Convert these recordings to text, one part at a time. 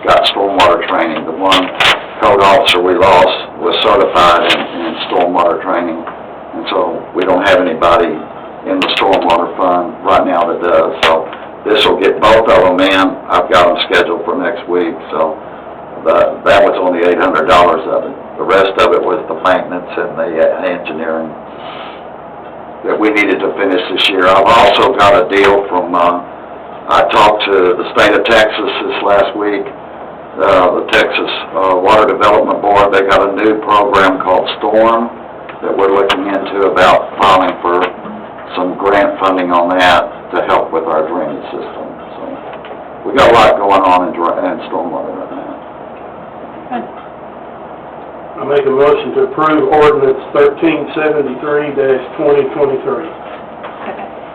got stormwater training. The one code officer we lost was certified in stormwater training, and so we don't have anybody in the stormwater fund right now that does. So this will get both of them in. I've got them scheduled for next week, so that was only $800 of it. The rest of it was the maintenance and the engineering that we needed to finish this year. I've also got a deal from, I talked to the state of Texas this last week, the Texas Water Development Board. They got a new program called STORM that we're looking into about filing for some grant funding on that to help with our drainage system. So we got a lot going on in stormwater right now. I make a motion to approve ordinance 1373-2023.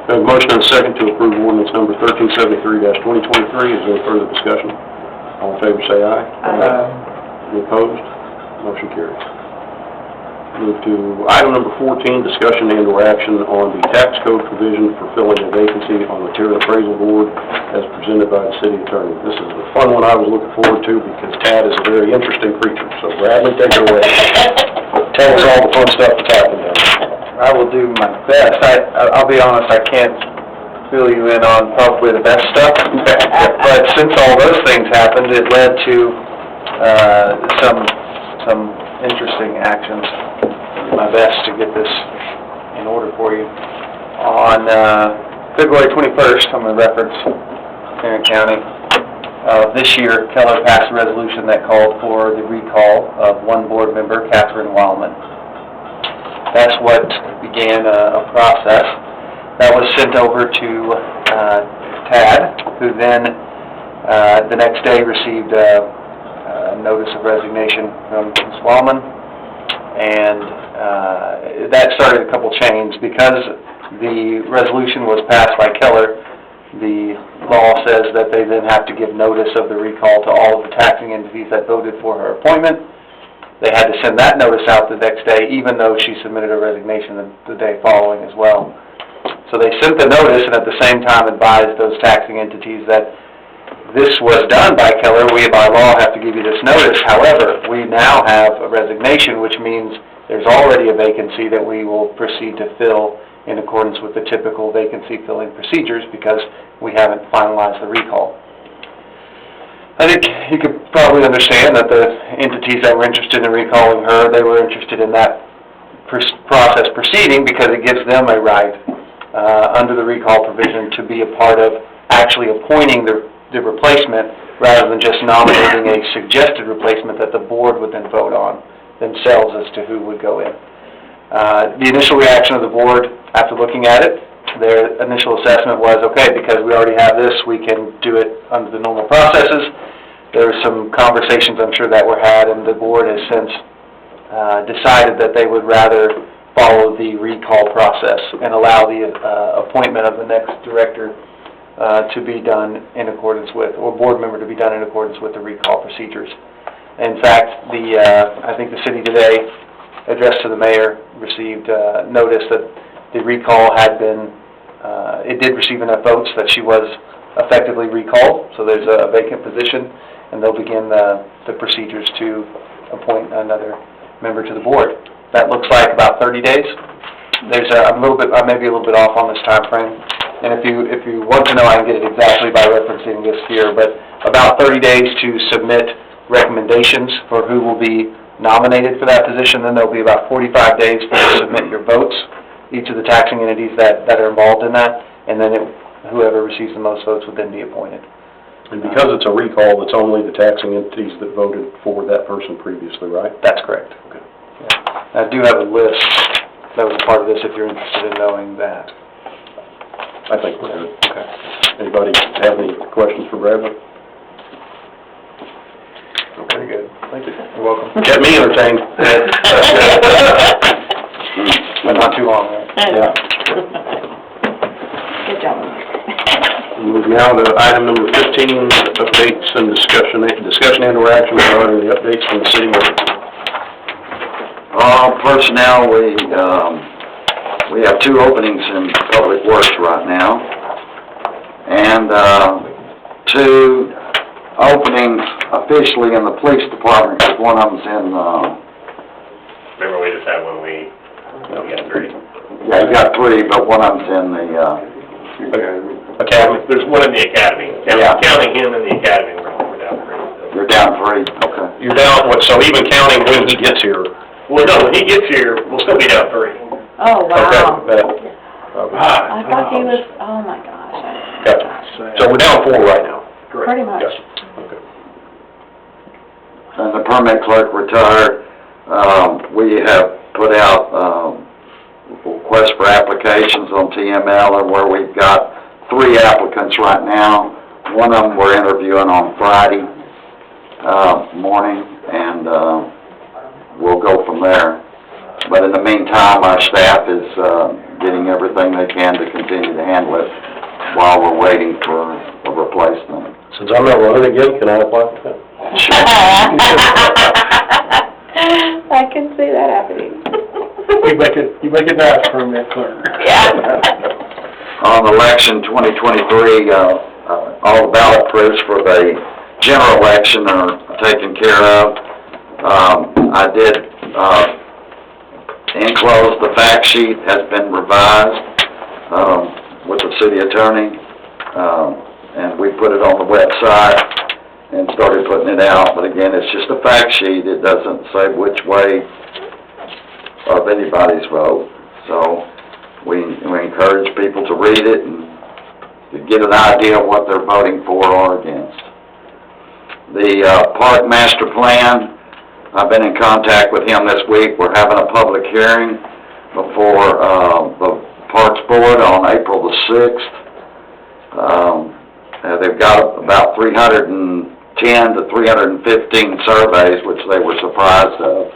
We have a motion and a second to approve ordinance number 1373-2023. Is there any further discussion? All in favor say aye. Aye. Any opposed? Motion carries. Move to item number 14, discussion and/or action on the tax code provision for filling a vacancy on the Material Appraisal Board as presented by the city attorney. This is the fun one I was looking forward to because Tad is a very interesting creature. So Bradley, take it away. Tell us all the fun stuff that's happened there. I will do my best. I'll be honest, I can't fill you in on probably the best stuff. But since all those things happened, it led to some interesting actions. My best to get this in order for you. On February 21st, I'm going to reference Tarrant County. This year, Keller passed a resolution that called for the recall of one board member, Catherine Wildman. That's what began a process that was sent over to Tad, who then the next day received a notice of resignation from Ms. Wildman, and that started a couple chains. Because the resolution was passed by Keller, the law says that they then have to give notice of the recall to all of the taxing entities that voted for her appointment. They had to send that notice out the next day, even though she submitted a resignation the day following as well. So they sent the notice and at the same time advised those taxing entities that this was done by Keller. We by law have to give you this notice. However, we now have a resignation, which means there's already a vacancy that we will proceed to fill in accordance with the typical vacancy filling procedures because we haven't finalized the recall. I think you could probably understand that the entities that were interested in recalling her, they were interested in that process proceeding because it gives them a right under the recall provision to be a part of actually appointing the replacement rather than just nominating a suggested replacement that the board would then vote on themselves as to who would go in. The initial reaction of the board after looking at it, their initial assessment was, okay, because we already have this, we can do it under the normal processes. There were some conversations, I'm sure, that were had, and the board has since decided that they would rather follow the recall process and allow the appointment of the next director to be done in accordance with, or board member to be done in accordance with the recall procedures. In fact, I think the city today, addressed to the mayor, received notice that the recall had been, it did receive enough votes that she was effectively recalled, so there's a vacant position, and they'll begin the procedures to appoint another member to the board. That looks like about 30 days. There's I may be a little bit off on this time frame, and if you want to know, I can get it exactly by referencing this here, but about 30 days to submit recommendations for who will be nominated for that position. Then there'll be about 45 days to submit your votes, each of the taxing entities that are involved in that, and then whoever receives the most votes would then be appointed. And because it's a recall, it's only the taxing entities that voted for that person previously, right? That's correct. Okay. Yeah. I do have a list that was part of this if you're interested in knowing that. I think we're good. Okay. Anybody have any questions for Bradley? Very good. Thank you. You're welcome. Get me entertained. But not too long, right? Yeah. Good job. Move now to item number 15, updates and discussion and/or action regarding the updates from the city manager. Personnel, we have 2 openings in Public Works right now, and 2 openings officially in the police department, because one of them's in, Remember, we just had one we got 3. yeah, you got 3, but one of them's in the, Academy? There's one in the academy. Yeah. Counting him in the academy, we're down 3. you're down 3, okay. You're down, so even counting when he gets here? Well, no, when he gets here, we'll still be down 3. Oh, wow. Okay. I thought he was, oh my gosh. Gotcha. So we're down 4 right now? Pretty much. Yes. Okay. And the permit clerk retired. We have put out, requests for applications on TML, and where we've got 3 applicants right now. One of them we're interviewing on Friday, morning, and, we'll go from there. But in the meantime, our staff is, getting everything they can to continue to handle it while we're waiting for a replacement. Since I'm not running again, can I apply for that? I can see that happening. You make it nice for me, clerk. On election 2023, all the ballot proofs for the general election are taken care of. I did, enclose the fact sheet has been revised, with the city attorney, and we put it on the website and started putting it out, but again, it's just a fact sheet, it doesn't say which way of anybody's vote, so we encourage people to read it and to get an idea of what they're voting for or against. The park master plan, I've been in contact with him this week. We're having a public hearing before the Parks Board on April the 6th. They've got about 310 to 315 surveys, which they were surprised of.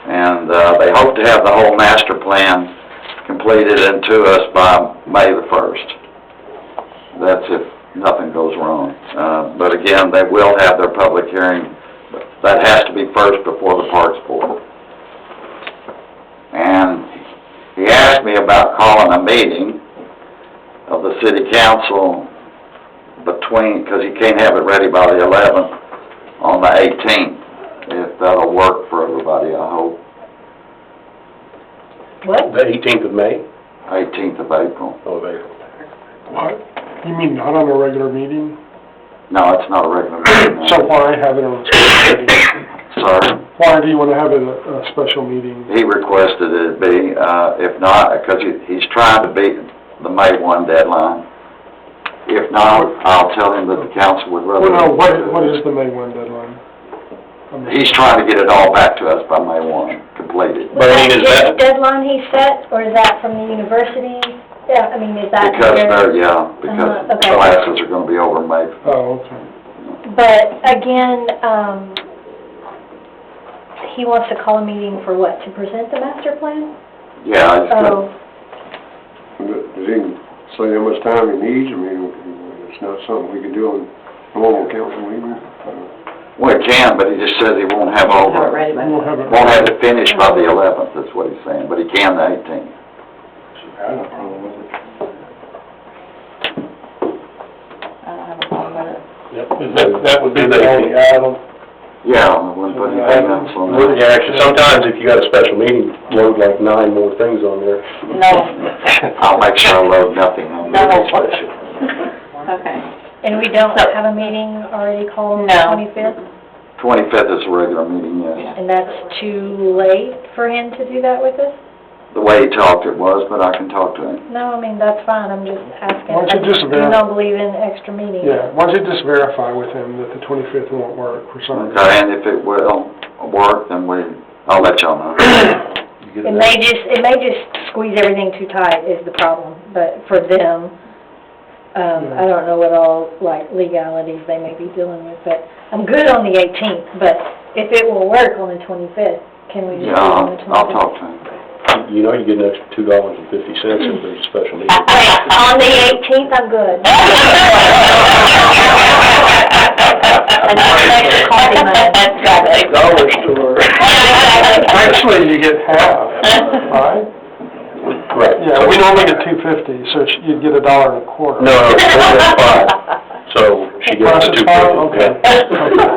And they hope to have the whole master plan completed and to us by May the 1st. That's if nothing goes wrong. But again, they will have their public hearing. That has to be first before the Parks Board. And he asked me about calling a meeting of the city council because he can't have it ready by the 11th on the 18th, if that'll work for everybody, I hope. What? The 18th of May? 18th of April. Oh, of April. What? You mean not on a regular meeting? No, it's not a regular meeting. So why have it on a special meeting? Sorry? Why do you want to have it a special meeting? He requested it be, if not, because he's trying to beat the May 1 deadline. If not, I'll tell him that the council would rather... Well, no, what is the May 1 deadline? He's trying to get it all back to us by May 1, completed. But I mean, is His that, deadline he set, or is that from the university? Yeah, I mean, is that... Because because okay. classes are gonna be over May. Oh, okay. But again, he wants to call a meeting for what, to present the master plan? Yeah, I just got, Oh, Does he say how much time he needs? I mean, it's not something we can do on normal council meeting. well, he can, but he just says he won't have all, Have it ready by We'll have it. won't have it finished by the 11th, that's what he's saying, but he can the 18th. I have no problem with it. I don't have a problem with it. That would be the only item. Yeah, I wouldn't put anything else on there. yeah, actually, sometimes if you got a special meeting, load like 9 more things on there. No. I'll make sure I load nothing on No. there special. Okay. and we don't have a meeting already called on the No. 25th? 25th is a regular meeting, yes. Yeah. And that's too late for him to do that with us? The way he talked it was, but I can talk to him. No, I mean, that's fine, I'm just asking. Why don't you just I do not believe in extra meetings. Yeah, why don't you just verify with him that the 25th won't work for some reason? Okay, and if it will work, then I'll let y'all know. It may just squeeze everything too tight is the problem, but for them, I don't know what all, like, legalities they may be dealing with, but I'm good on the 18th, but if it will work on the 25th, can we just do it on the 25th? I'll talk to him. You know, you get an extra $2.50 if there's a special meeting. On the 18th, I'm good. Dollar store. Actually, you get half, right? Right. Yeah, we normally get $2.50, so you'd get $1.25. No, that's fine. So She gave us the Process file? 250, yeah. Okay.